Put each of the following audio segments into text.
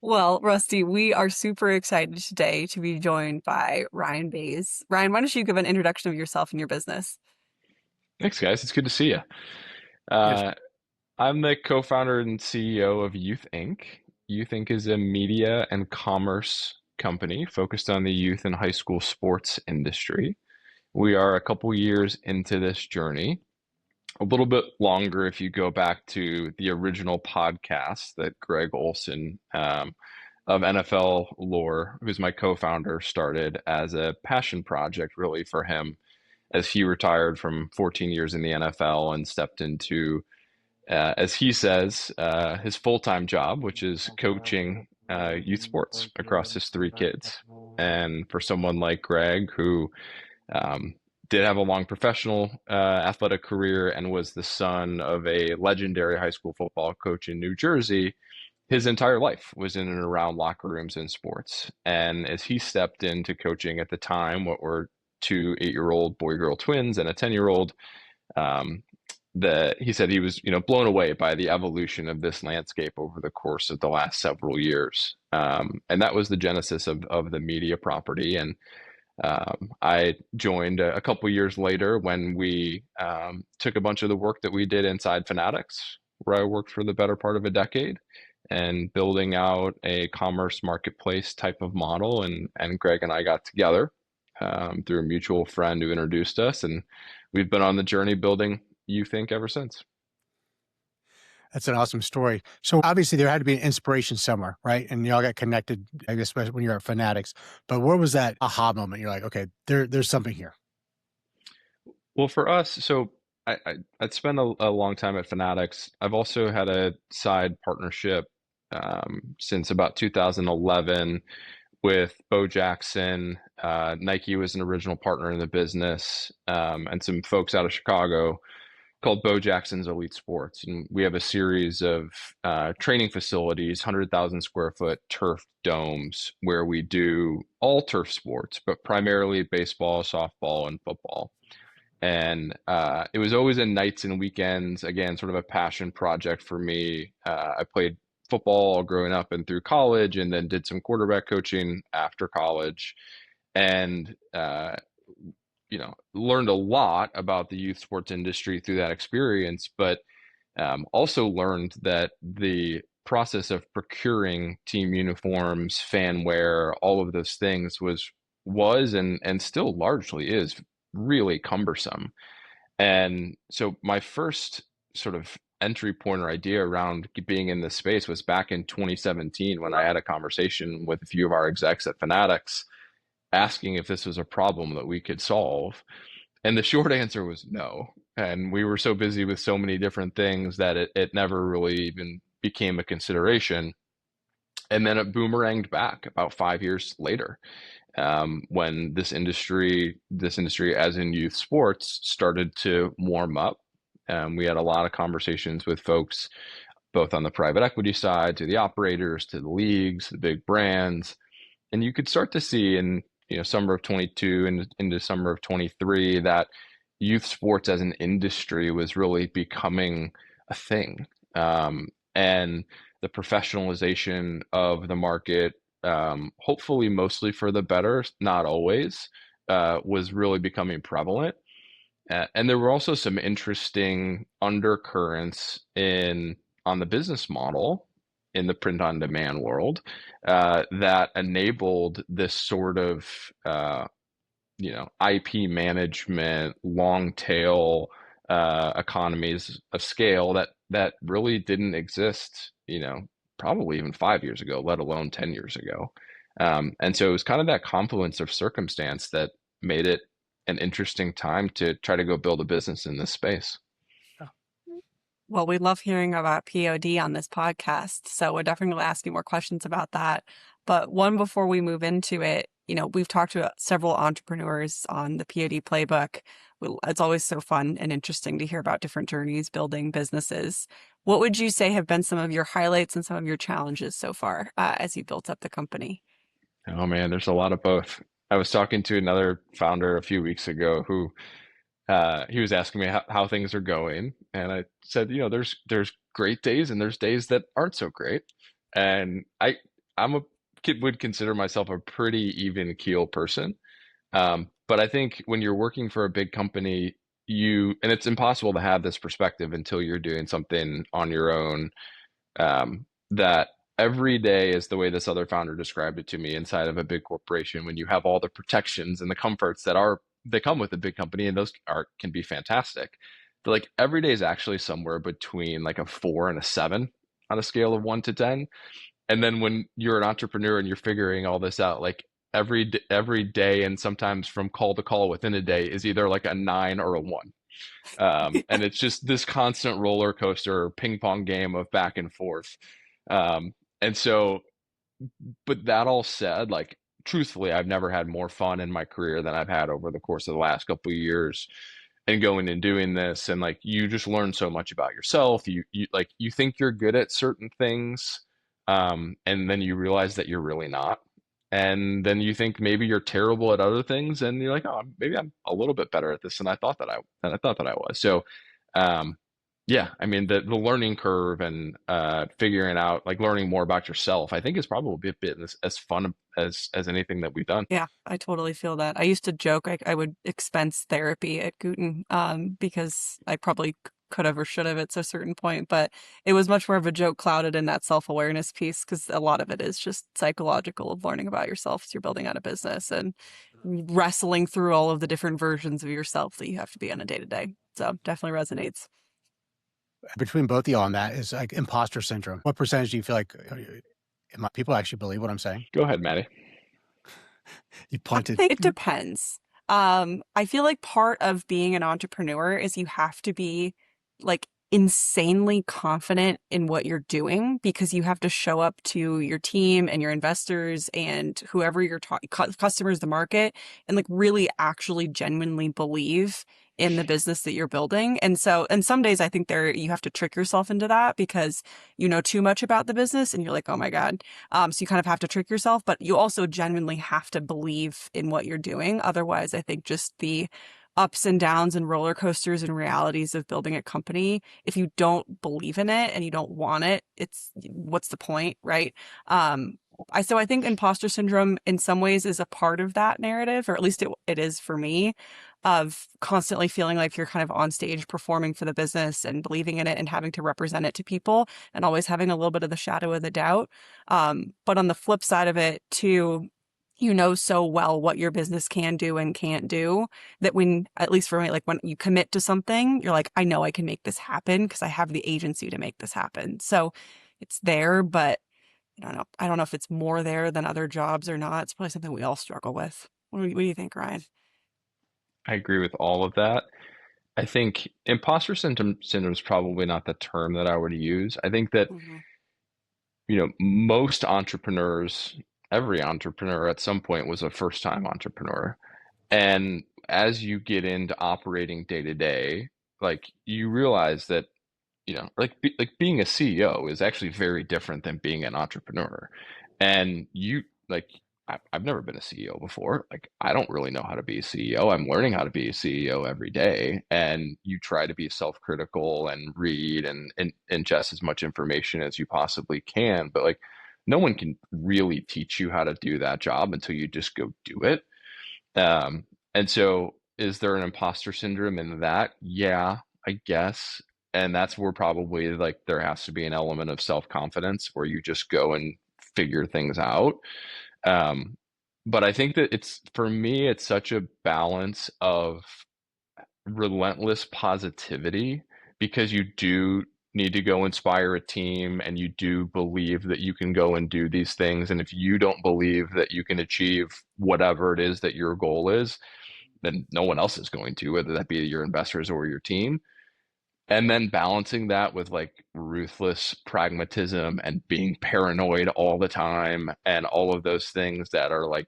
Well, Rusty, we are super excited today to be joined by Ryan Baise. Ryan, why don't you give an introduction of yourself and your business? Thanks, guys. It's good to see you. Yes. Uh, I'm the co-founder and CEO of Youth Inc. Youth Inc. is a media and commerce company focused on the youth and high school sports industry. We are a couple years into this journey, a little bit longer if you go back to the original podcast that Greg Olson of NFL Lore, who's my co-founder, started as a passion project really for him as he retired from 14 years in the NFL and stepped into, as he says, his full-time job, which is coaching youth sports across his three kids. And for someone like Greg, who um, did have a long professional athletic career and was the son of a legendary high school football coach in New Jersey, his entire life was in and around locker rooms and sports. And as he stepped into coaching at the time, what were two 8-year-old boy-girl twins and a 10-year-old, um, that he said he was, blown away by the evolution of this landscape over the course of the last several years. And that was the genesis of the media property. And I joined a couple years later when we took a bunch of the work that we did inside Fanatics, where I worked for the better part of a decade, and building out a commerce marketplace type of model. And Greg and I got together through a mutual friend who introduced us, and we've been on the journey building You Think ever since. That's an awesome story. So obviously there had to be an inspiration somewhere, right? And y'all got connected, I guess, when you're at Fanatics. But where was that aha moment? You're like, okay, there's something here. Well, for us, so I'd spent a long time at Fanatics. I've also had a side partnership since about 2011 with Bo Jackson. Nike was an original partner in the business, and some folks out of Chicago called Bo Jackson's Elite Sports. And we have a series of training facilities, 100,000 square foot turf domes, where we do all turf sports, but primarily baseball, softball, and football. And it was always in nights and weekends, again, sort of a passion project for me. I played football growing up and through college, and then did some quarterback coaching after college. And learned a lot about the youth sports industry through that experience, but also learned that the process of procuring team uniforms, fan wear, all of those things was and still largely is really cumbersome. And so my first sort of entry point or idea around being in this space was back in 2017 when I had a conversation with a few of our execs at Fanatics asking if this was a problem that we could solve. And the short answer was no. And we were so busy with so many different things that it never really even became a consideration. And then it boomeranged back about 5 years later, when this industry, as in youth sports, started to warm up. We had a lot of conversations with folks, both on the private equity side, to the operators, to the leagues, the big brands, and you could start to see in summer of 22 and into summer of 23 that youth sports as an industry was really becoming a thing. And the professionalization of the market, hopefully mostly for the better, not always, was really becoming prevalent. And there were also some interesting undercurrents in on the business model in the print on demand world that enabled this sort of IP management, long tail economies of scale that really didn't exist, probably even 5 years ago, let alone 10 years ago. And so it was kind of that confluence of circumstance that made it an interesting time to try to go build a business in this space. Well, we love hearing about POD on this podcast, so we're definitely asking more questions about that. But one before we move into it, we've talked to several entrepreneurs on the POD playbook. It's always so fun and interesting to hear about different journeys building businesses. What would you say have been some of your highlights and some of your challenges so far as you built up the company? Oh man, there's a lot of both. I was talking to another founder a few weeks ago who he was asking me how things are going, and I said, there's great days and there's days that aren't so great, and I'm a kid would consider myself a pretty even keel person. But I think when you're working for a big company, and it's impossible to have this perspective until you're doing something on your own, that every day is the way this other founder described it to me inside of a big corporation when you have all the protections and the comforts that come with a big company, and those can be fantastic. But like every day is actually somewhere between like a 4 and a 7 on a scale of 1 to 10. And then when you're an entrepreneur and you're figuring all this out, like every day and sometimes from call to call within a day is either like a 9 or a 1. And it's just this constant roller coaster ping pong game of back and forth. And so, but that all said, like truthfully, I've never had more fun in my career than I've had over the course of the last couple of years and going and doing this. And like you just learn so much about yourself. You like you think you're good at certain things, and then you realize that you're really not. And then you think maybe you're terrible at other things, and you're like, oh, maybe I'm a little bit better at this than I thought that I was. So, um, yeah, I mean the learning curve and figuring out like learning more about yourself, I think is probably a bit as fun as anything that we've done. Yeah, I totally feel that. I used to joke I would expense therapy at Guten, because I probably could have or should have at a certain point, but it was much more of a joke clouded in that self-awareness piece because a lot of it is just psychological of learning about yourself as you're building out a business and wrestling through all of the different versions of yourself that you have to be on a day-to-day. So definitely resonates. Between both of y'all on that is like imposter syndrome. What percentage do you feel like people actually believe what I'm saying? Go ahead, Maddie. You I punted. think it depends. I feel like part of being an entrepreneur is you have to be like insanely confident in what you're doing because you have to show up to your team and your investors and whoever your customers, the market, and like really actually genuinely believe in the business that you're building. And so, and some days I think you have to trick yourself into that because you know too much about the business and you're like, oh my God. So you kind of have to trick yourself, but you also genuinely have to believe in what you're doing. Otherwise, I think just the ups and downs and roller coasters and realities of building a company, if you don't believe in it and you don't want it, what's the point, right? So I think imposter syndrome in some ways is a part of that narrative, or at least it is for me, of constantly feeling like you're kind of on stage performing for the business and believing in it and having to represent it to people and always having a little bit of the shadow of the doubt. But on the flip side of it, too, you know so well what your business can do and can't do that when, at least for me, like when you commit to something, you're like, I know I can make this happen because I have the agency to make this happen. So it's there, but I don't know. I don't know if it's more there than other jobs or not. It's probably something we all struggle with. What do you think, Ryan? I agree with all of that. I think syndrome is probably not the term that I would use. I think that, Hmm. most entrepreneurs, every entrepreneur at some point was a first-time entrepreneur. And as you get into operating day to day, like you realize that, like being a CEO is actually very different than being an entrepreneur. And I've never been a CEO before. Like, I don't really know how to be a CEO. I'm learning how to be a CEO every day. And you try to be self-critical and read and ingest as much information as you possibly can. But like, no one can really teach you how to do that job until you just go do it. And so is there an imposter syndrome in that? Yeah, I guess. And that's where probably like there has to be an element of self-confidence where you just go and figure things out. Um, but I think that for me, it's such a balance of relentless positivity because you do need to go inspire a team and you do believe that you can go and do these things. And if you don't believe that you can achieve whatever it is that your goal is, then no one else is going to, whether that be your investors or your team. And then balancing that with like ruthless pragmatism and being paranoid all the time and all of those things that are like,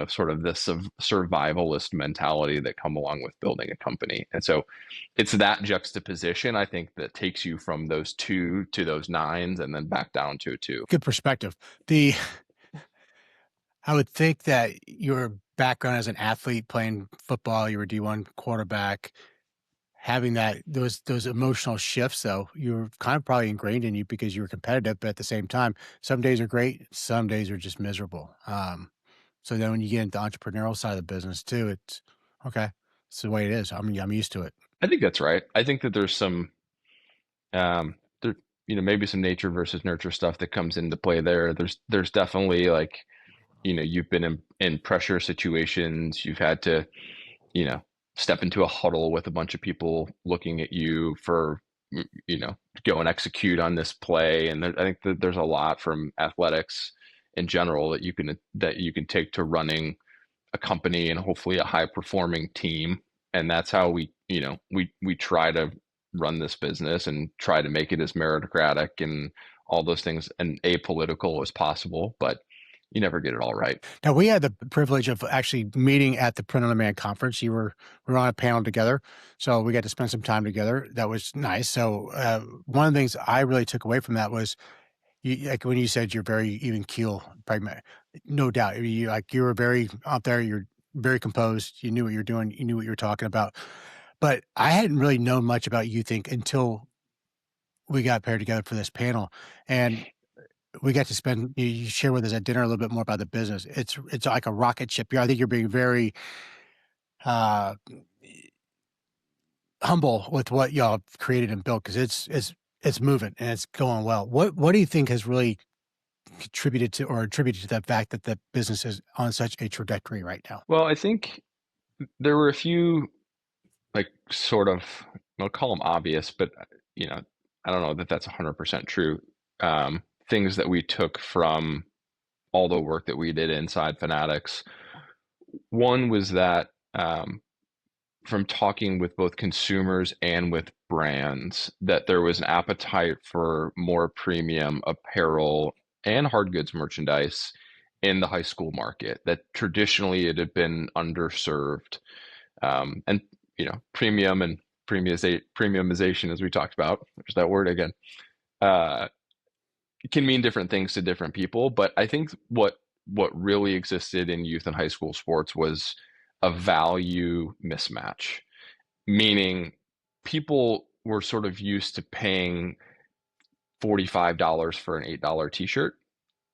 sort of this survivalist mentality that come along with building a company. And so it's that juxtaposition, I think, that takes you from those 2 to those 9s and then back down to a 2. Good perspective. I would think that your background as an athlete playing football, you were D1 quarterback, having those emotional shifts, though, you were kind of probably ingrained in you because you were competitive, but at the same time, some days are great, some days are just miserable. So then when you get into the entrepreneurial side of the business too, it's okay. It's the way it is. I'm used to it. I think that's right. I think that there's some there maybe some nature versus nurture stuff that comes into play there. There's definitely like, you've been in pressure situations, you've had to, you know, step into a huddle with a bunch of people looking at you for, go and execute on this play. And I think that there's a lot from athletics in general that you can take to running a company and hopefully a high performing team. And that's how we try to run this business and try to make it as meritocratic and all those things and apolitical as possible. But you never get it all right. Now we had the privilege of actually meeting at the Print on Demand conference. We were on a panel together, so we got to spend some time together. That was nice. So one of the things I really took away from that was like when you said you're very even keel, pragmatic, no doubt. You were very out there. You're very composed. You knew what you're doing. You knew what you were talking about. But I hadn't really known much about You Think until we got paired together for this panel, and we got to spend. You share with us at dinner a little bit more about the business. It's like a rocket ship. I think you're being very uh, humble with what y'all have created and built because it's moving and it's going well. What do you think has really contributed to or attributed to the fact that the business is on such a trajectory right now? Well, I think there were a few like sort of, I'll call them obvious, but you know, I don't know that that's 100% true. Things that we took from all the work that we did inside Fanatics. One was that from talking with both consumers and with brands, that there was an appetite for more premium apparel and hard goods merchandise in the high school market, that traditionally it had been underserved. And premium and premiumization, as we talked about, there's that word again, uh, can mean different things to different people. But I think what really existed in youth and high school sports was a value mismatch, meaning people were sort of used to paying $45 for an $8 t-shirt.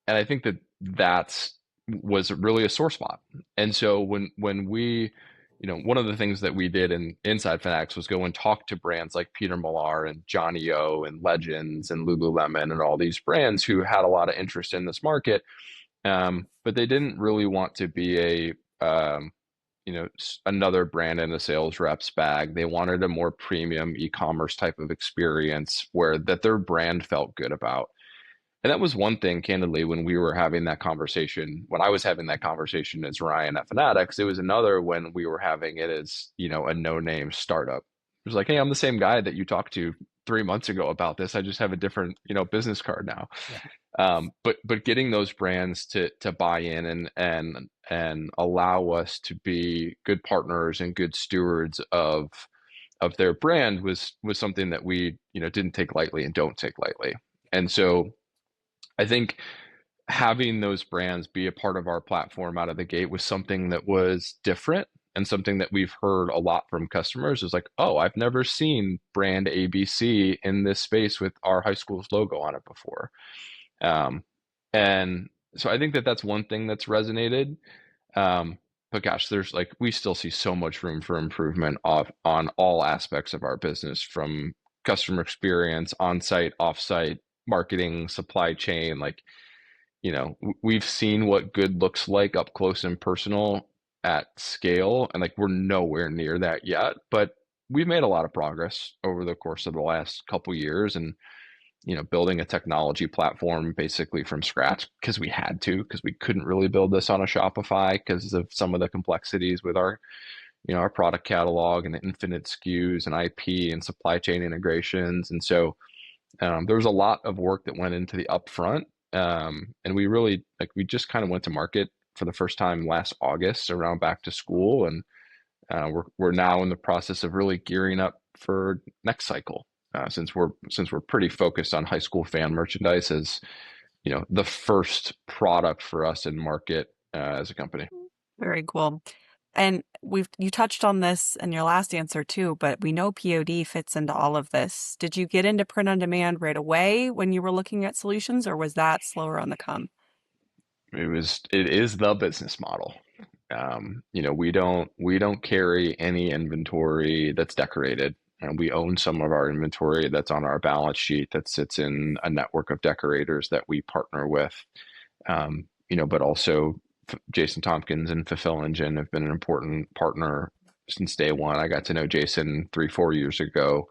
And I think that that's was really a sore spot. And so when we, one of the things that we did inside Fanatics was go and talk to brands like Peter Millar and Johnny O and Legends and Lululemon and all these brands who had a lot of interest in this market, but they didn't really want to be another brand in a sales rep's bag. They wanted a more premium e-commerce type of experience where that their brand felt good about. And that was one thing, candidly, when we were having that conversation, when I was having that conversation as Ryan at Fanatics. It was another when we were having it as, a no-name startup. It was like, hey, I'm the same guy that you talked to 3 months ago about this. I just have a different, business card now. Yeah. But getting those brands to buy in and allow us to be good partners and good stewards of their brand was something that we, didn't take lightly and don't take lightly. And so I think having those brands be a part of our platform out of the gate was something that was different and something that we've heard a lot from customers is like, oh, I've never seen brand ABC in this space with our high school's logo on it before. And so I think that that's one thing that's resonated. But gosh, we still see so much room for improvement on all aspects of our business, from customer experience, on-site, off-site, marketing, supply chain. We've seen what good looks like up close and personal at scale, and we're nowhere near that yet, but we've made a lot of progress over the course of the last couple years. And building a technology platform basically from scratch because we couldn't really build this on a Shopify because of some of the complexities with our product catalog and the infinite SKUs and IP and supply chain integrations. And so there was a lot of work that went into the upfront. And we really, we just kind of went to market for the first time last August around back to school. And we're now in the process of really gearing up for next cycle. Since we're pretty focused on high school fan merchandise as, the first product for us in market as a company. Very cool. And you touched on this in your last answer too, but we know POD fits into all of this. Did you get into print on demand right away when you were looking at solutions, or was that slower on the come? It is the business model. We don't carry any inventory that's decorated, and we own some of our inventory that's on our balance sheet that sits in a network of decorators that we partner with. But also Jason Tompkins and Fulfill Engine have been an important partner since day one. I got to know Jason 3, 4 years ago,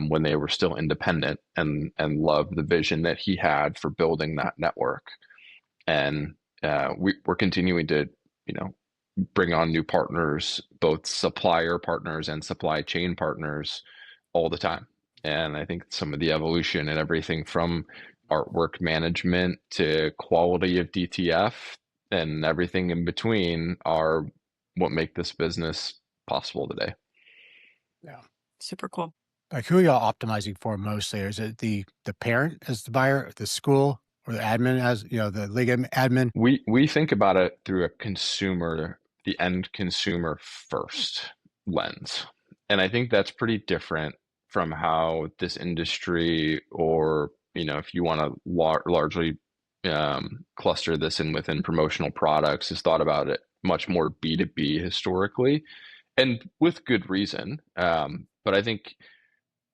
when they were still independent, and loved the vision that he had for building that network. And we're continuing to, you know, bring on new partners, both supplier partners and supply chain partners, all the time. And I think some of the evolution and everything from artwork management to quality of DTF and everything in between are what make this business possible today. Yeah. Super cool. Like, who are y'all optimizing for mostly? Is it the parent as the buyer, the school, or the admin as, the league admin? We think about it through the end consumer first lens. And I think that's pretty different from how this industry, or, if you want to largely cluster this in within promotional products, is thought about it much more B2B historically, and with good reason. But I think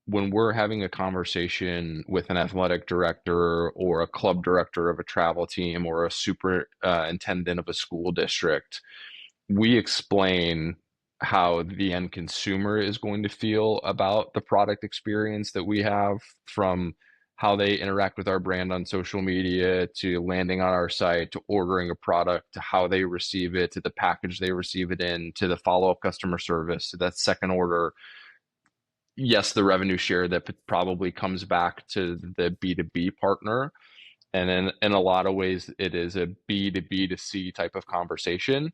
when we're having a conversation with an athletic director or a club director of a travel team or a superintendent of a school district, we explain how the end consumer is going to feel about the product experience that we have, from how they interact with our brand on social media, to landing on our site, to ordering a product, to how they receive it, to the package they receive it in, to the follow-up customer service, to that second order. Yes, the revenue share that probably comes back to the B2B partner. And in a lot of ways, it is a B2B2C type of conversation.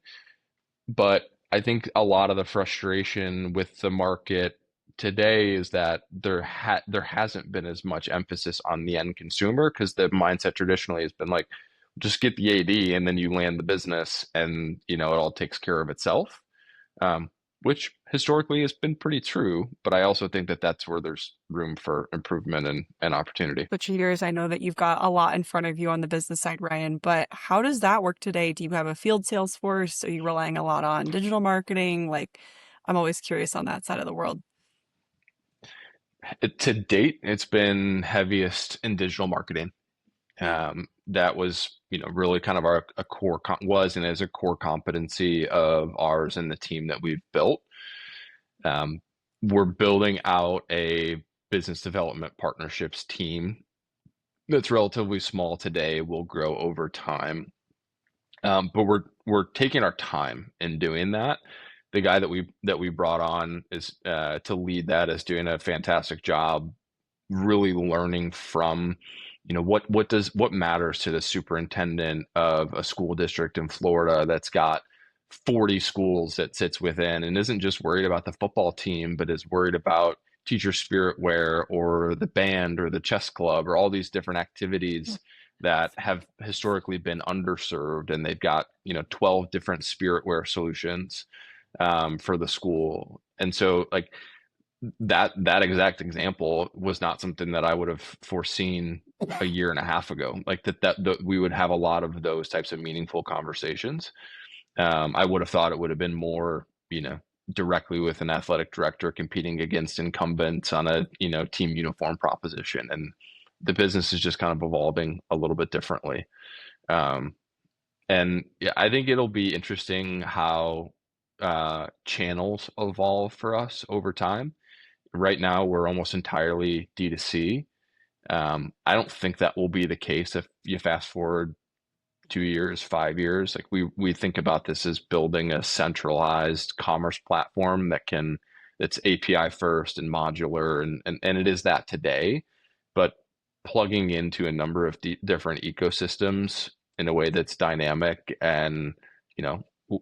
But I think a lot of the frustration with the market today is that there hasn't been as much emphasis on the end consumer, because the mindset traditionally has been like, just get the AD and then you land the business, and it all takes care of itself. Which historically has been pretty true, but I also think that that's where there's room for improvement and opportunity. Switching gears, I know that you've got a lot in front of you on the business side, Ryan, but how does that work today? Do you have a field sales force? Are you relying a lot on digital marketing? Like, I'm always curious on that side of the world. To date, it's been heaviest in digital marketing. That was, really kind of a core was and is a core competency of ours and the team that we've built. We're building out a business development partnerships team that's relatively small today, will grow over time. But we're taking our time in doing that. The guy that we brought on is to lead that is doing a fantastic job, really learning from, what matters to the superintendent of a school district in Florida that's got 40 schools that sits within, and isn't just worried about the football team, but is worried about teacher spirit wear, or the band, or the chess club, or all these different activities that have historically been underserved. And they've got 12 different spirit wear solutions for the school. And so, like, that exact example was not something that I would have foreseen a year and a half ago. Like that we would have a lot of those types of meaningful conversations. I would have thought it would have been more, directly with an athletic director competing against incumbents on a, team uniform proposition. And the business is just kind of evolving a little bit differently. And yeah, I think it'll be interesting how channels evolve for us over time. Right now, we're almost entirely D2C. I don't think that will be the case if you fast forward 2 years, 5 years. Like we think about this as building a centralized commerce platform that's API first and modular, and it is that today, but plugging into a number of different ecosystems in a way that's dynamic, and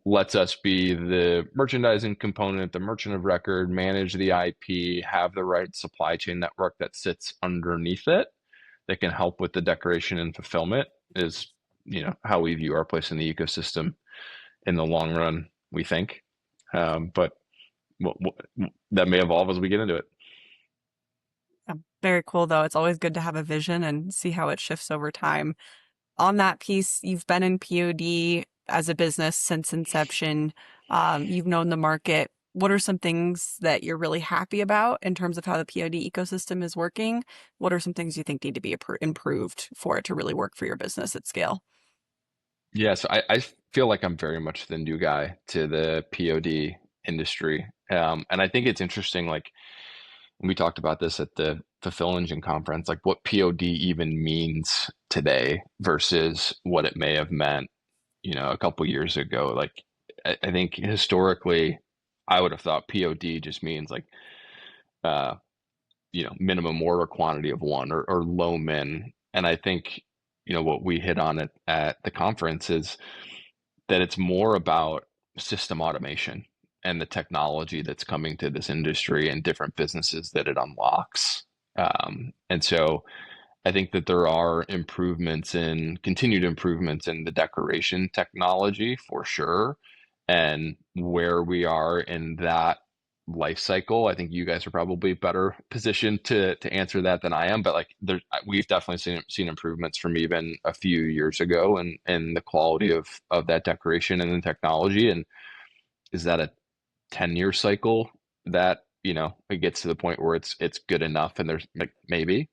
lets us be the merchandising component, the merchant of record, manage the IP, have the right supply chain network that sits underneath it that can help with the decoration and fulfillment, is how we view our place in the ecosystem in the long run. we think. But that may evolve as we get into it. Very cool, though. It's always good to have a vision and see how it shifts over time. On that piece, you've been in POD as a business since inception. You've known the market. What are some things that you're really happy about in terms of how the POD ecosystem is working? What are some things you think need to be improved for it to really work for your business at scale? Yeah, so I feel like I'm very much the new guy to the POD industry. And I think it's interesting, like we talked about this at the Fulfill Engine conference, like what POD even means today versus what it may have meant, a couple years ago. Like I think historically, I would have thought POD just means like uh, minimum order quantity of one or low min. And I think, what we hit on at the conference is that it's more about system automation and the technology that's coming to this industry and different businesses that it unlocks. And so I think that there are continued improvements in the decoration technology for sure. And where we are in that life cycle, I think you guys are probably better positioned to answer that than I am. But like we've definitely seen improvements from even a few years ago and the quality of that decoration and the technology. And is that a 10-year cycle that, it gets to the point where it's good enough and there's like maybe.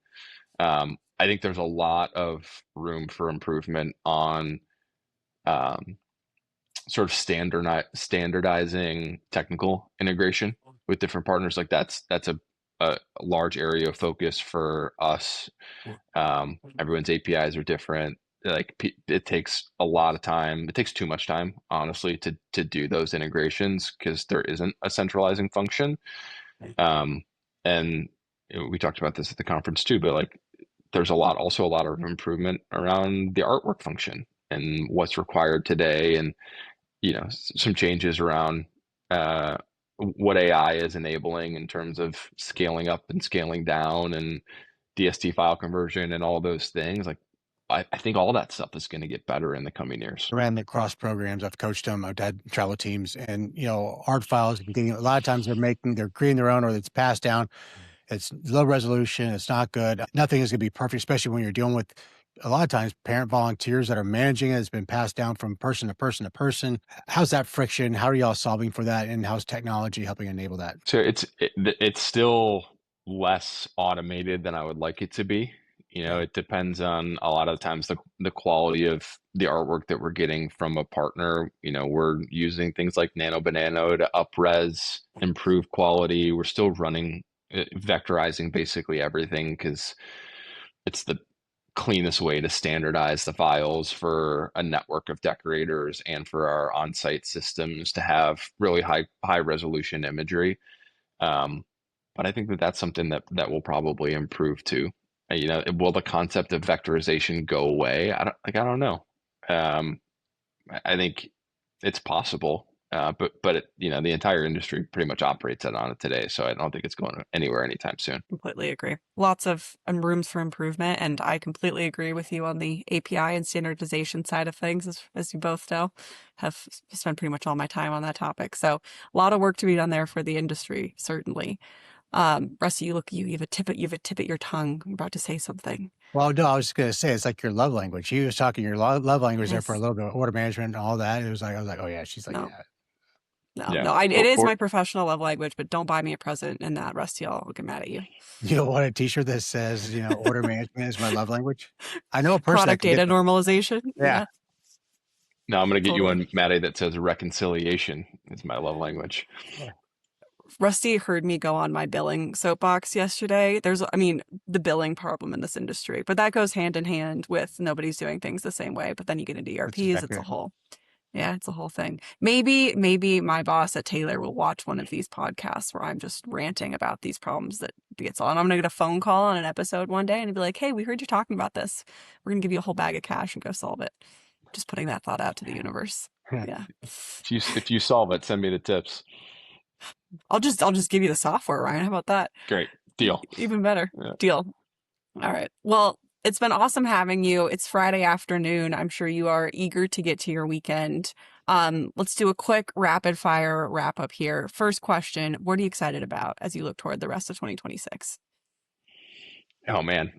I think there's a lot of room for improvement on um, sort of standardizing technical integration with different partners. Like that's a large area of focus for us. Everyone's APIs are different. Like it takes a lot of time. It takes too much time, honestly, to do those integrations because there isn't a centralizing function. Um, and we talked about this at the conference too, but like there's also a lot of improvement around the artwork function and what's required today, and some changes around what AI is enabling in terms of scaling up and scaling down and DST file conversion and all those things. Like I think all that stuff is going to get better in the coming years. I ran the cross programs. I've coached them. I've had travel teams, and art files. Getting a lot of times they're creating their own, or it's passed down. It's low resolution. It's not good. Nothing is going to be perfect, especially when you're dealing with a lot of times parent volunteers that are managing it. It's been passed down from person to person to person. How's that friction? How are y'all solving for that? And how's technology helping enable that? So it's still less automated than I would like it to be. It depends on a lot of the times the quality of the artwork that we're getting from a partner. We're using things like Nano Banano to up-res, improve quality. We're still running vectorizing basically everything because it's the cleanest way to standardize the files for a network of decorators and for our on-site systems to have really high resolution imagery. But I think that that's something that will probably improve too. Will the concept of vectorization go away? I don't know. I think it's possible, but the entire industry pretty much operates on it today, so I don't think it's going anywhere anytime soon. Completely agree. Lots of rooms for improvement, and I completely agree with you on the API and standardization side of things, as you both know. Have spent pretty much all my time on that topic, so a lot of work to be done there for the industry, certainly. Rusty, you have a tip at your tongue. You're about to say something. Well, no, I was just going to say, it's like your love language. He was talking your love language there for a Yes. little bit, order management and all that. I was like, oh yeah, she's like, No, yeah. no. It is my professional love language, but don't buy me a present in that, Rusty. I'll get mad at you. You don't want a t-shirt that says, order management is my love language? I know a person that Product can get data that. normalization. Yeah. Now I'm going to get you Totally. one, Maddie, that says reconciliation is my love language. Yeah. Rusty heard me go on my billing soapbox yesterday. The billing problem in this industry, but that goes hand in hand with nobody's doing things the same way. But then you get into That's ERPs, exactly it's a whole thing. Maybe my boss at Taylor will watch one of these podcasts where I'm just ranting about these problems that gets on. I'm going to get a phone call on an episode one day and be like, hey, we heard you talking about this. We're going to give you a whole bag of cash and go solve it. Just putting that thought out to the universe. Yeah. If you solve it, send me the tips. I'll just give you the software, Ryan. How about that? Great. Deal. Even better. Yeah. Deal. All right. Well, It's been awesome having you. It's Friday afternoon. I'm sure you are eager to get to your weekend. Let's do a quick rapid fire wrap up here. First question, what are you excited about as you look toward the rest of 2026? Oh man,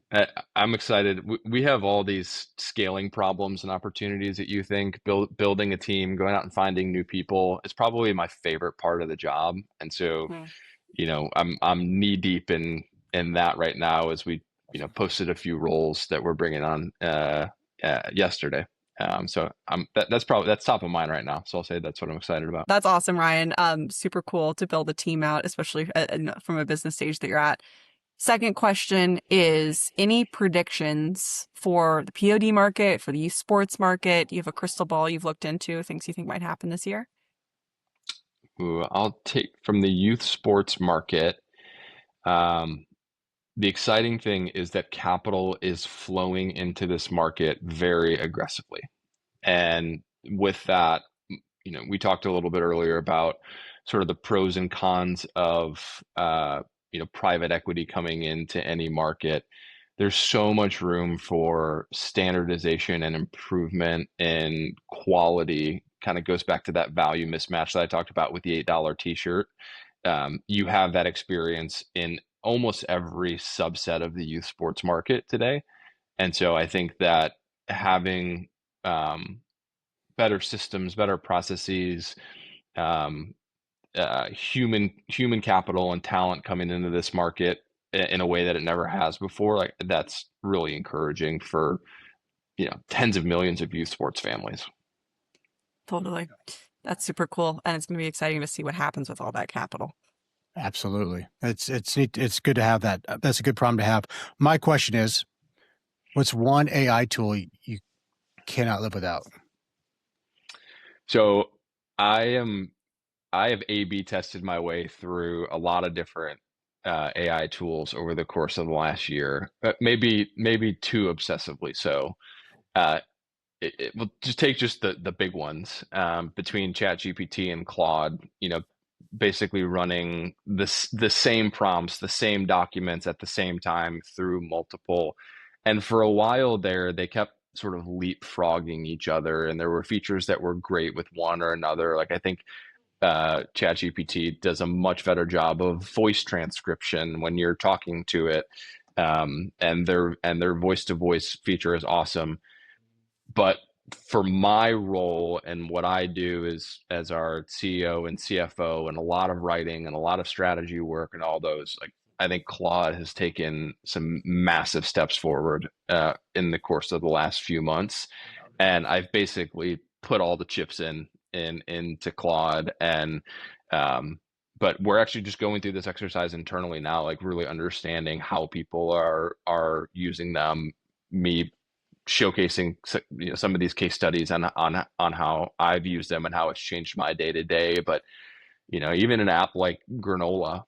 I'm excited. We have all these scaling problems and opportunities at YouthInc. Building a team, going out and finding new people is probably my favorite part of the job. And so, Hmm. I'm knee deep in that right now as we, posted a few roles that we're bringing on yesterday. That's top of mind right now. So I'll say that's what I'm excited about. That's awesome, Ryan. Super cool to build a team out, especially from a business stage that you're at. Second question is any predictions for the POD market, for the youth sports market? You have a crystal ball you've looked into, things you think might happen this year? Ooh, I'll take from the youth sports market. Um, the exciting thing is that capital is flowing into this market very aggressively. And with that, we talked a little bit earlier about sort of the pros and cons of private equity coming into any market. There's so much room for standardization and improvement in quality. Kind of goes back to that value mismatch that I talked about with the $8 t-shirt. You have that experience in almost every subset of the youth sports market today. And so I think that having um, better systems, better processes, um, human capital and talent coming into this market in a way that it never has before, like that's really encouraging for tens of millions of youth sports families. Totally. That's super cool. And it's going to be exciting to see what happens with all that capital. Absolutely. It's neat. It's good to have that. That's a good problem to have. My question is, what's one AI tool you cannot live without? So I I have A/B tested my way through a lot of different AI tools over the course of the last year, maybe too obsessively so. Uh, will just take just the big ones between ChatGPT and Claude. Basically running the same prompts, the same documents at the same time through multiple. And for a while there, they kept sort of leapfrogging each other, and there were features that were great with one or another. Like I think ChatGPT does a much better job of voice transcription when you're talking to it, and their voice to voice feature is awesome. But for my role and what I do is as our CEO and CFO and a lot of writing and a lot of strategy work and all those, like I think Claude has taken some massive steps forward in the course of the last few months, and I've basically put all the chips into Claude, and um, but we're actually just going through this exercise internally now, like really understanding how people are using them. Me showcasing some of these case studies on how I've used them and how it's changed my day to day. But even an app like Granola,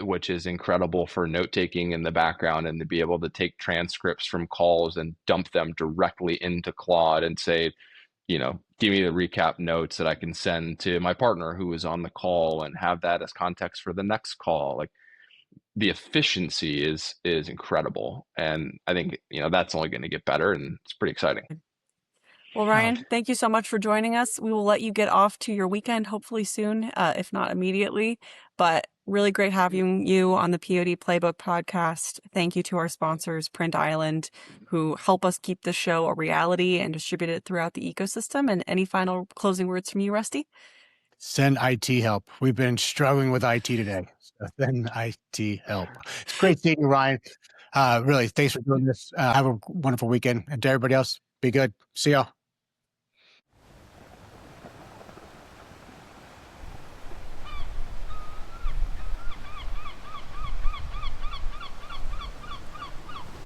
which is incredible for note taking in the background and to be able to take transcripts from calls and dump them directly into Claude and say, give me the recap notes that I can send to my partner who was on the call and have that as context for the next call. Like the efficiency is incredible, and I think that's only going to get better, and it's pretty exciting. Well, Oh, Ryan, thank you so much for joining us. We will let you get off to your weekend, hopefully soon, if not immediately. But really great having you on the POD Playbook podcast. Thank you to our sponsors, Print Island, who help us keep the show a reality and distribute it throughout the ecosystem. And any final closing words from you, Rusty? send IT help. We've been struggling with IT today. So send IT help. It's great seeing you, Ryan. Really, thanks for doing this. Have a wonderful weekend. And to everybody else, be good. See y'all.